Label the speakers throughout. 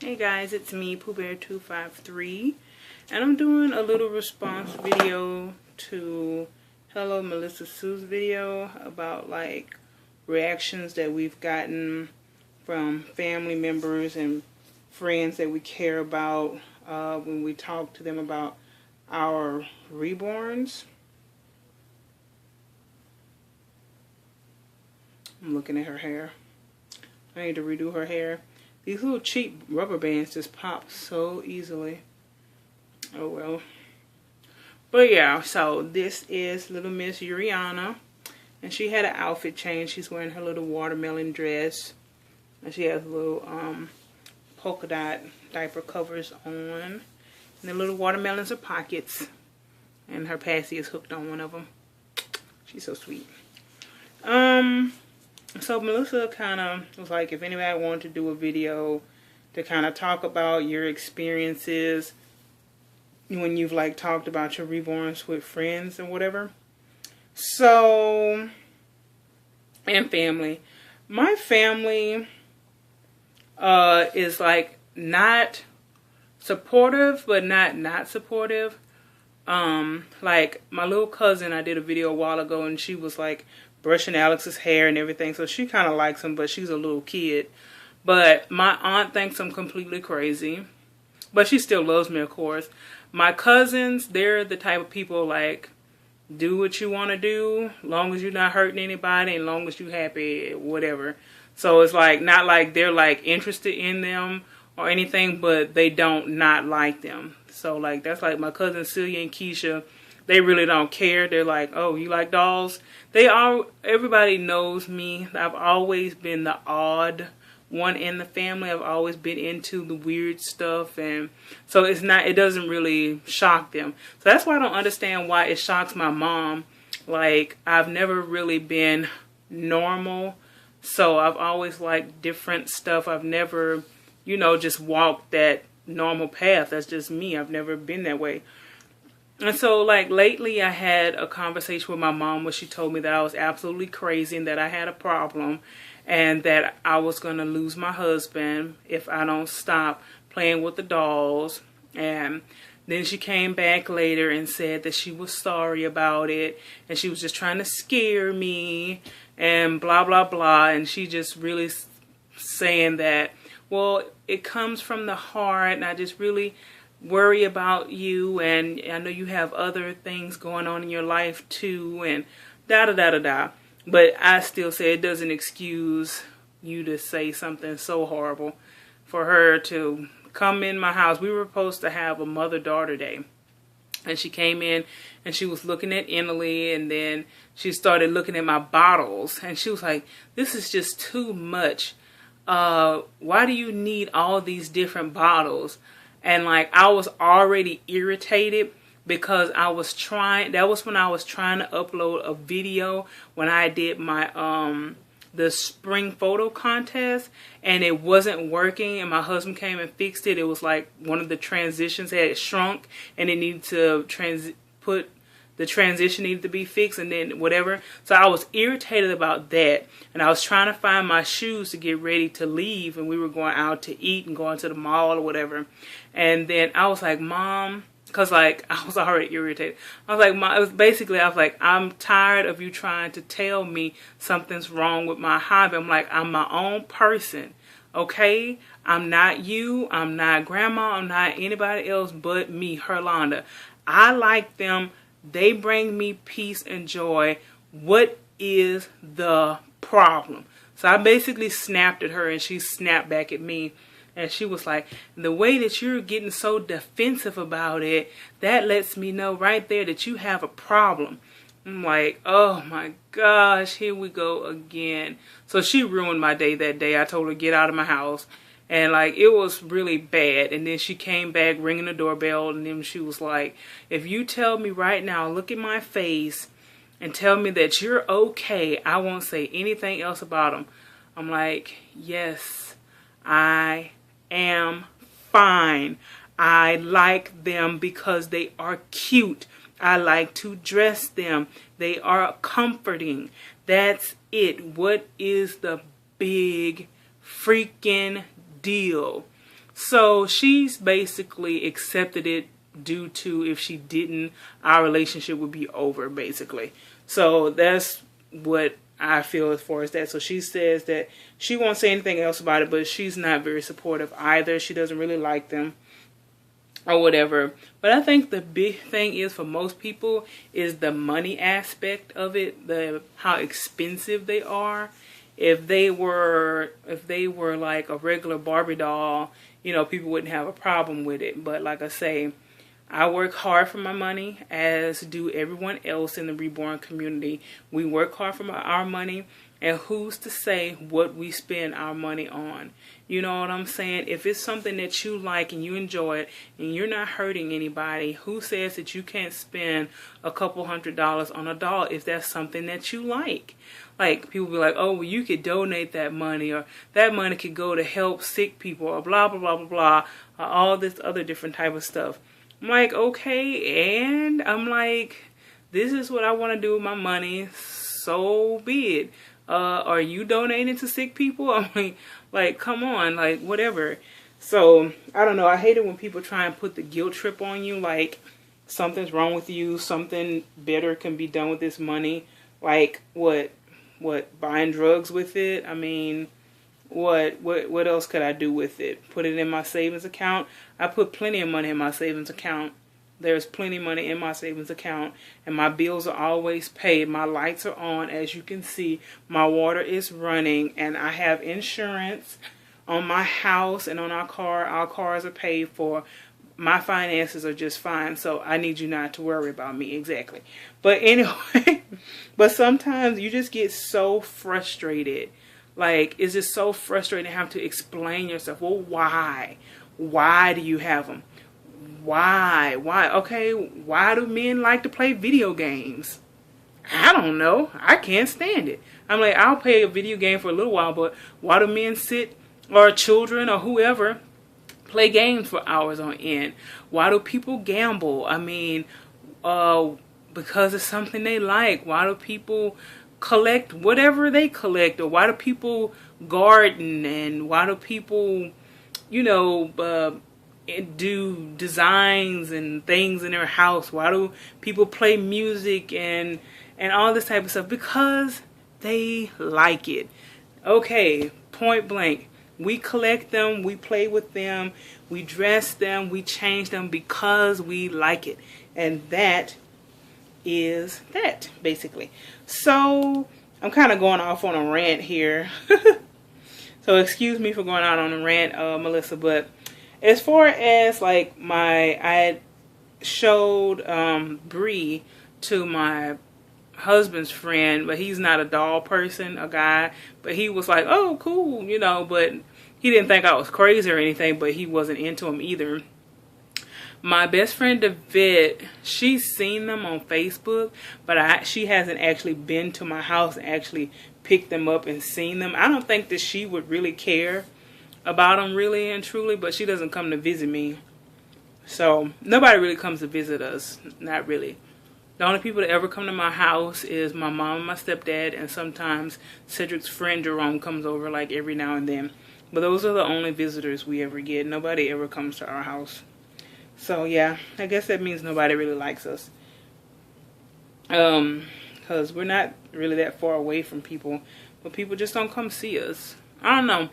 Speaker 1: Hey guys, it's me, Pooh Bear 253, and I'm doing a little response video to Hello Melissa Sue's video about like reactions that we've gotten from family members and friends that we care about when we talk to them about our reborns. I'm looking at her hair. I need to redo her hair. These little cheap rubber bands just pop so easily. Oh well. But yeah, so this is little Miss Uriana. And she had an outfit change. She's wearing her little watermelon dress. And she has little polka dot diaper covers on. And the little watermelons are pockets. And her passy is hooked on one of them. She's so sweet. So Melissa kind of was like, if anybody wanted to do a video to kind of talk about your experiences when you've like talked about your reborns with friends and whatever. So, and family. My family is like not supportive, but not supportive. Like my little cousin, I did a video a while ago and she was like brushing Alex's hair and everything, so she kind of likes him, but she's a little kid. But my aunt thinks I'm completely crazy, but she still loves me, of course. My cousins, they're the type of people like, do what you want to do, long as you're not hurting anybody and long as you're happy, whatever. So it's like, not like they're like interested in them or anything, but they don't not like them. So like, that's like my cousins Celia and Keisha. They really don't care. They're like, oh, you like dolls? Everybody knows me. I've always been the odd one in the family. I've always been into the weird stuff. And so it doesn't really shock them. So that's why I don't understand why it shocks my mom. Like, I've never really been normal. So I've always liked different stuff. I've never, just walked that normal path. That's just me. I've never been that way. And so, like, lately I had a conversation with my mom where she told me that I was absolutely crazy and that I had a problem and that I was going to lose my husband if I don't stop playing with the dolls. And then she came back later and said that she was sorry about it and she was just trying to scare me and blah, blah, blah. And she just really saying that, well, it comes from the heart and I just really worry about you, and I know you have other things going on in your life too, and da-da-da-da-da. But I still say it doesn't excuse you to say something so horrible for her to come in my house. We were supposed to have a mother-daughter day, and she came in and she was looking at Emily, and then she started looking at my bottles, and she was like, this is just too much. Why do you need all these different bottles? And like, I was already irritated because that was when I was trying to upload a video when I did my, the spring photo contest, and it wasn't working, and my husband came and fixed it. It was like one of the transitions had shrunk and it needed to the transition needed to be fixed and then whatever. So I was irritated about that. And I was trying to find my shoes to get ready to leave. And we were going out to eat and going to the mall or whatever. And then I was like, Mom, because like I was already irritated. I was like, Mom, I was like, I'm tired of you trying to tell me something's wrong with my hobby. I'm like, I'm my own person. Okay? I'm not you. I'm not Grandma. I'm not anybody else but me, Herlonda. I like them. They bring me peace and joy. What is the problem? So I basically snapped at her and she snapped back at me. And she was like, the way that you're getting so defensive about it, that lets me know right there that you have a problem. I'm like, oh my gosh, here we go again. So she ruined my day that day. I told her, get out of my house. And like, it was really bad. And then she came back ringing the doorbell. And then she was like, if you tell me right now, look at my face and tell me that you're okay, I won't say anything else about them. I'm like, yes, I am fine. I like them because they are cute. I like to dress them. They are comforting. That's it. What is the big freaking deal? So she's basically accepted it due to if she didn't, our relationship would be over, basically. So that's what I feel as far as that. So she says that she won't say anything else about it, but she's not very supportive either. She doesn't really like them or whatever. But I think the big thing is for most people is the money aspect of it, the how expensive they are. If they were like a regular Barbie doll, you know, people wouldn't have a problem with it. But like I say, I work hard for my money, as do everyone else in the reborn community. We work hard for our money, and who's to say what we spend our money on? You know what I'm saying? If it's something that you like and you enjoy it and you're not hurting anybody, who says that you can't spend a couple $100s on a doll if that's something that you like? Like, people be like, oh, well, you could donate that money, or that money could go to help sick people, or blah, blah, blah, blah, blah, or all this other different type of stuff. I'm like, okay, and I'm like, this is what I want to do with my money, so be it. Are you donating to sick people? I'm like, come on, like, whatever. So, I don't know, I hate it when people try and put the guilt trip on you, like, something's wrong with you, something better can be done with this money. Like, what, buying drugs with it? I mean, what else could I do with it? Put it in my savings account? I put plenty of money in my savings account. There's plenty of money in my savings account, and my bills are always paid. My lights are on, as you can see. My water is running, and I have insurance on my house and on our car. Our cars are paid for. My finances are just fine, so I need you not to worry about me. Exactly. But anyway, but sometimes you just get so frustrated. Like, it's just so frustrating to have to explain yourself. Well, why? Why do you have them? Why? Okay, why do men like to play video games? I don't know. I can't stand it. I'm like, I'll play a video game for a little while, but why do men sit, or children, or whoever, play games for hours on end? Why do people gamble? I mean, because it's something they like. Why do people collect whatever they collect? Or why do people garden? And why do people, you know, do designs and things in their house? Why do people play music and all this type of stuff? Because they like it. Okay, point blank. We collect them, we play with them, we dress them, we change them because we like it. And that is that, basically. So, I'm kind of going off on a rant here. So, excuse me for going out on a rant, Melissa, but as far as, like, I showed Bree to my husband's friend, but he's not a doll person, a guy, but he was like, oh, cool, you know, but he didn't think I was crazy or anything, but he wasn't into them either. My best friend Devette, she's seen them on Facebook, but she hasn't actually been to my house and actually picked them up and seen them. I don't think that she would really care about them, really and truly, but she doesn't come to visit me. So, nobody really comes to visit us. Not really. The only people that ever come to my house is my mom and my stepdad, and sometimes Cedric's friend Jerome comes over, like, every now and then. But those are the only visitors we ever get. Nobody ever comes to our house. So, yeah, I guess that means nobody really likes us. Because we're not really that far away from people. But people just don't come see us. I don't know.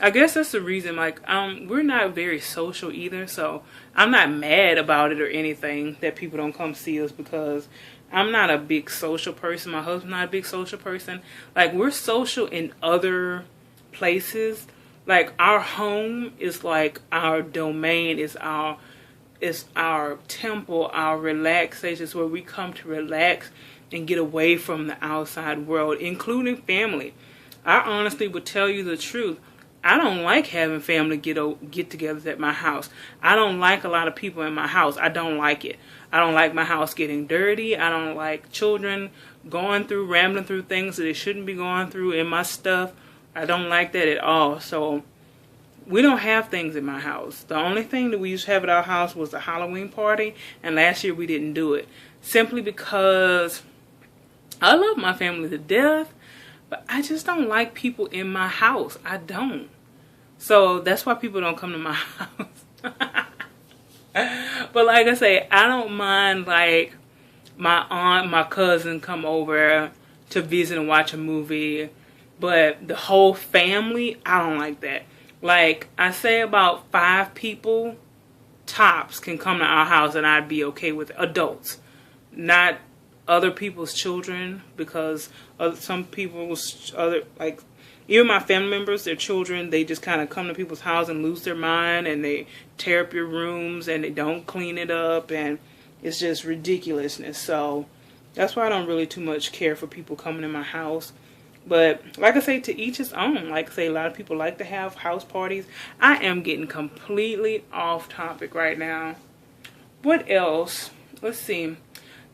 Speaker 1: I guess that's the reason, like, we're not very social either. So, I'm not mad about it or anything that people don't come see us, because I'm not a big social person. My husband's not a big social person. Like, we're social in other places. Like, our home is like our domain, is our temple, our relaxation, is where we come to relax and get away from the outside world, including family. I honestly would tell you the truth. I don't like having family get-togethers at my house. I don't like a lot of people in my house. I don't like it. I don't like my house getting dirty. I don't like children rambling through things that they shouldn't be going through in my stuff. I don't like that at all. So, we don't have things in my house. The only thing that we used to have at our house was a Halloween party, and last year we didn't do it. Simply because I love my family to death, but I just don't like people in my house. I don't. So that's why people don't come to my house. But like I say, I don't mind like my aunt, my cousin come over to visit and watch a movie. But the whole family, I don't like that. Like, I say about 5 people tops can come to our house and I'd be okay with it. Adults. Not other people's children, because some people's other, like, even my family members, their children, they just kind of come to people's house and lose their mind, and they tear up your rooms and they don't clean it up, and it's just ridiculousness. So that's why I don't really too much care for people coming in my house. But like I say, to each his own. Like I say, a lot of people like to have house parties. I am getting completely off topic right now. What else? Let's see.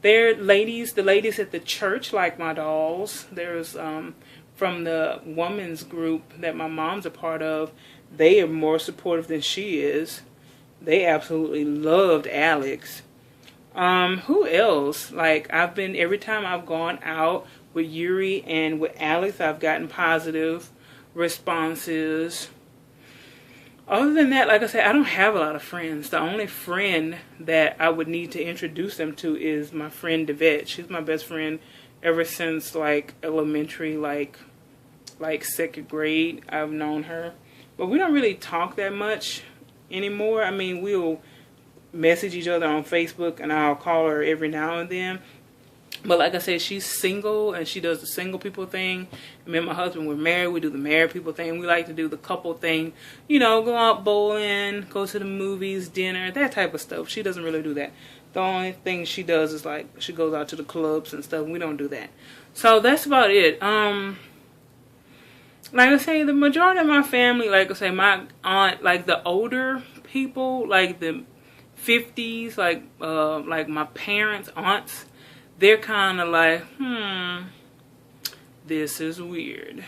Speaker 1: The ladies at the church like my dolls. There's from the women's group that my mom's a part of. They are more supportive than she is. They absolutely loved Alex. Who else? Like, every time I've gone out with Yuri and with Alex, I've gotten positive responses. Other than that, like I said, I don't have a lot of friends. The only friend that I would need to introduce them to is my friend Devette. She's my best friend ever since like elementary, like 2nd grade. I've known her, but we don't really talk that much anymore. I mean, we'll message each other on Facebook, and I'll call her every now and then. But like I said, she's single, and she does the single people thing. Me and my husband, we're married. We do the married people thing. We like to do the couple thing. You know, go out bowling, go to the movies, dinner, that type of stuff. She doesn't really do that. The only thing she does is like she goes out to the clubs and stuff. We don't do that. So that's about it. Like I say, the majority of my family, like I say, my aunt, like the older people, like the 50s, like my parents' aunts, they're kind of like, this is weird.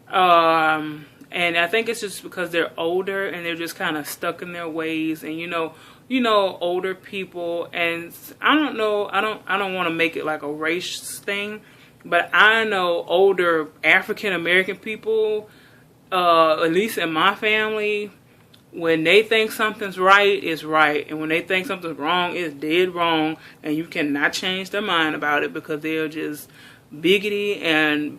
Speaker 1: And I think it's just because they're older and they're just kind of stuck in their ways. And you know, older people, and I don't know, I don't want to make it like a race thing, but I know older African American people, at least in my family, when they think something's right, it's right. And when they think something's wrong, it's dead wrong. And you cannot change their mind about it, because they're just biggity and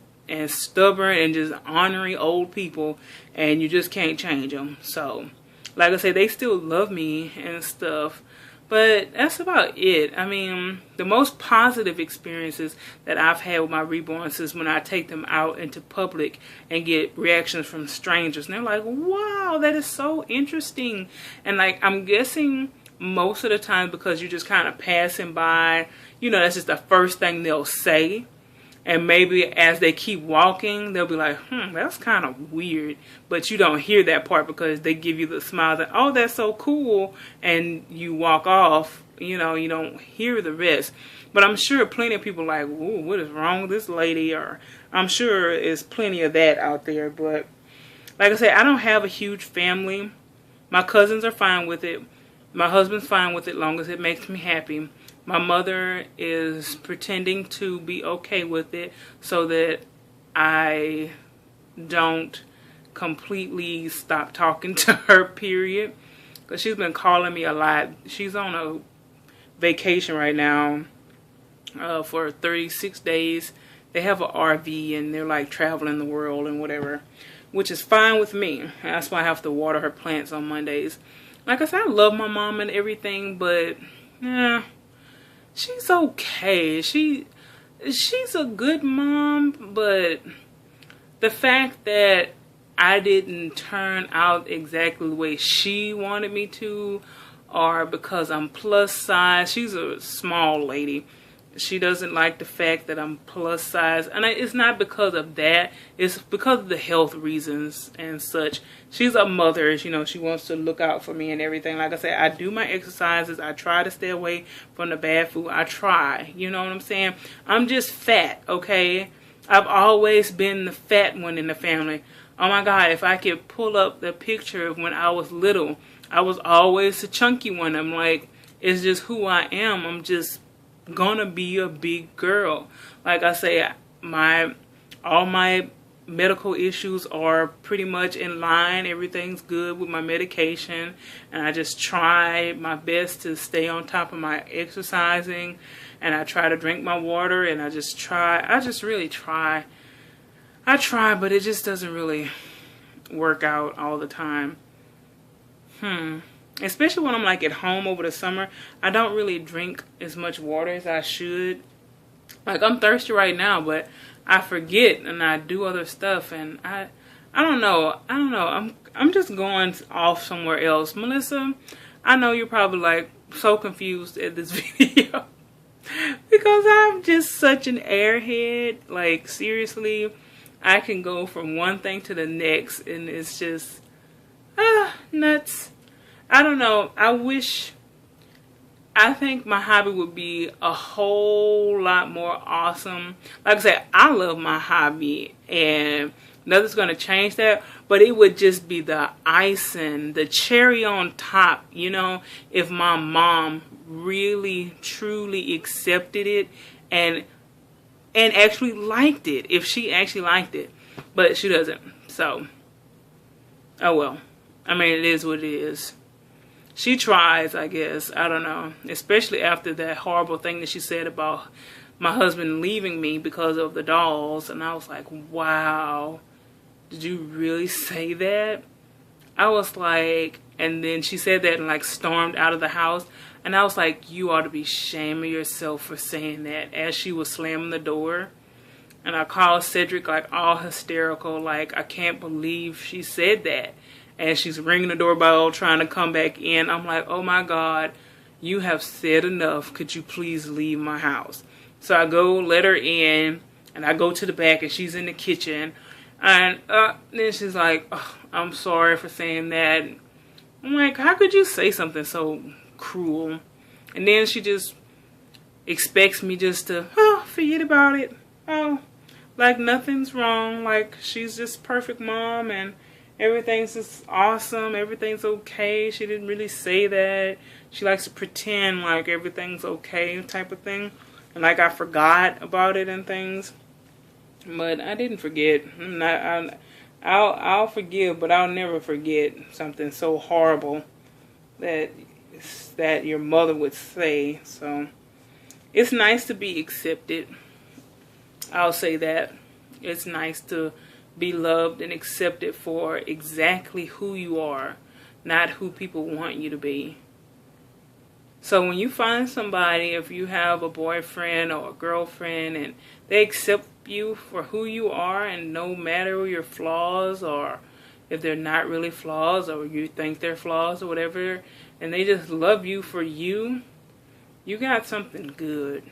Speaker 1: stubborn and just ornery old people. And you just can't change them. So, like I say, they still love me and stuff. But that's about it. I mean, the most positive experiences that I've had with my reborns is when I take them out into public and get reactions from strangers. And they're like, wow, that is so interesting. And like, I'm guessing most of the time, because you're just kind of passing by, you know, that's just the first thing they'll say. And maybe as they keep walking, they'll be like, that's kind of weird. But you don't hear that part because they give you the smile that, oh, that's so cool. And you walk off, you know, you don't hear the rest. But I'm sure plenty of people are like, ooh, what is wrong with this lady? Or I'm sure there's plenty of that out there. But like I said, I don't have a huge family. My cousins are fine with it. My husband's fine with it, long as it makes me happy. My mother is pretending to be okay with it so that I don't completely stop talking to her, period. Because she's been calling me a lot. She's on a vacation right now for 36 days. They have an RV and they're like traveling the world and whatever, which is fine with me. That's why I have to water her plants on Mondays. Like I said, I love my mom and everything, but yeah. She's okay. She's a good mom, but the fact that I didn't turn out exactly the way she wanted me to, or because I'm plus size. She's a small lady. She doesn't like the fact that I'm plus size. And it's not because of that. It's because of the health reasons and such. She's a mother. You know, she wants to look out for me and everything. Like I said, I do my exercises. I try to stay away from the bad food. I try. You know what I'm saying? I'm just fat, okay? I've always been the fat one in the family. Oh my God, if I could pull up the picture of when I was little, I was always the chunky one. I'm like, it's just who I am. I'm just gonna be a big girl. Like I say, all my medical issues are pretty much in line. Everything's good with my medication, and I just try my best to stay on top of my exercising, and I try to drink my water, and I just really try. I try, but it just doesn't really work out all the time. Especially when I'm like at home over the summer, I don't really drink as much water as I should. Like, I'm thirsty right now, but I forget and I do other stuff, and I don't know. I'm just going off somewhere else. Melissa, I know you're probably like so confused at this video because I'm just such an airhead. Like, seriously, I can go from one thing to the next, and it's just nuts. I don't know. I think my hobby would be a whole lot more awesome. Like I said, I love my hobby, and nothing's going to change that. But it would just be the icing, the cherry on top, you know, if my mom really, truly accepted it and actually liked it. If she actually liked it. But she doesn't. So, oh well. I mean, it is what it is. She tries, I guess. I don't know. Especially after that horrible thing that she said about my husband leaving me because of the dolls. And I was like, wow. Did you really say that? I was like, and then she said that and like stormed out of the house. And I was like, you ought to be shaming yourself for saying that, as she was slamming the door. And I called Cedric like all hysterical, like, I can't believe she said that. And she's ringing the doorbell, trying to come back in. I'm like, oh my God, you have said enough. Could you please leave my house? So I go let her in, and I go to the back, and she's in the kitchen. And then she's like, oh, I'm sorry for saying that. I'm like, how could you say something so cruel? And then she just expects me just to, forget about it. Oh, like nothing's wrong. Like, she's just perfect mom, and everything's just awesome. Everything's okay. She didn't really say that. She likes to pretend like everything's okay type of thing. And like I forgot about it and things. But I didn't forget. I'll forgive, but I'll never forget something so horrible that your mother would say. So it's nice to be accepted. I'll say that. It's nice to be loved and accepted for exactly who you are, not who people want you to be. So when you find somebody, if you have a boyfriend or a girlfriend, and they accept you for who you are, and no matter your flaws, or if they're not really flaws, or you think they're flaws or whatever, and they just love you for you, you got something good.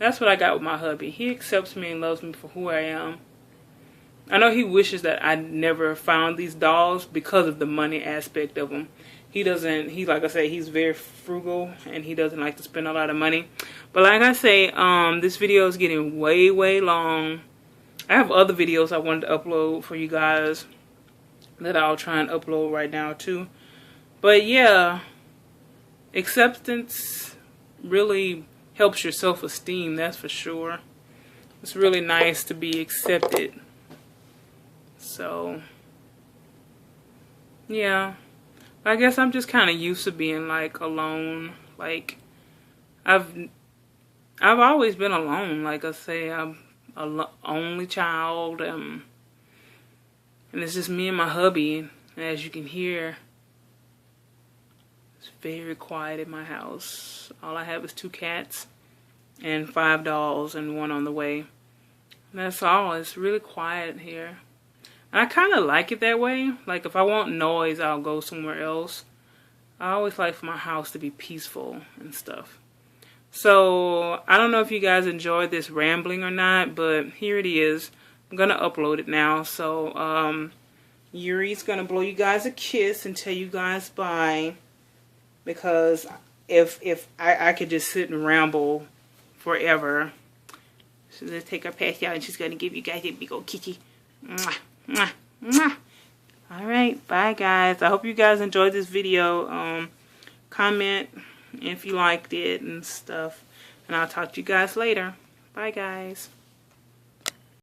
Speaker 1: That's what I got with my hubby. He accepts me and loves me for who I am. I know he wishes that I never found these dolls because of the money aspect of them. Like I say, he's very frugal, and he doesn't like to spend a lot of money. But like I say, this video is getting way, way long. I have other videos I wanted to upload for you guys that I'll try and upload right now too. But yeah, acceptance really helps your self-esteem, that's for sure. It's really nice to be accepted. So, yeah, I guess I'm just kind of used to being like alone. Like, I've always been alone. Like I say, I'm an only child, and it's just me and my hubby. And as you can hear, it's very quiet in my house. All I have is 2 cats and 5 dolls, and 1 on the way. And that's all. It's really quiet here. And I kind of like it that way. Like, if I want noise, I'll go somewhere else. I always like for my house to be peaceful and stuff. So, I don't know if you guys enjoyed this rambling or not, but here it is. I'm going to upload it now. So, Yuri's going to blow you guys a kiss and tell you guys bye. Because if I could just sit and ramble forever. So, let's take her past y'all, and she's going to give you guys a big old kiki. Mwah. Mwah, mwah. Alright, bye guys. I hope you guys enjoyed this video. Comment if you liked it and stuff. And I'll talk to you guys later. Bye guys.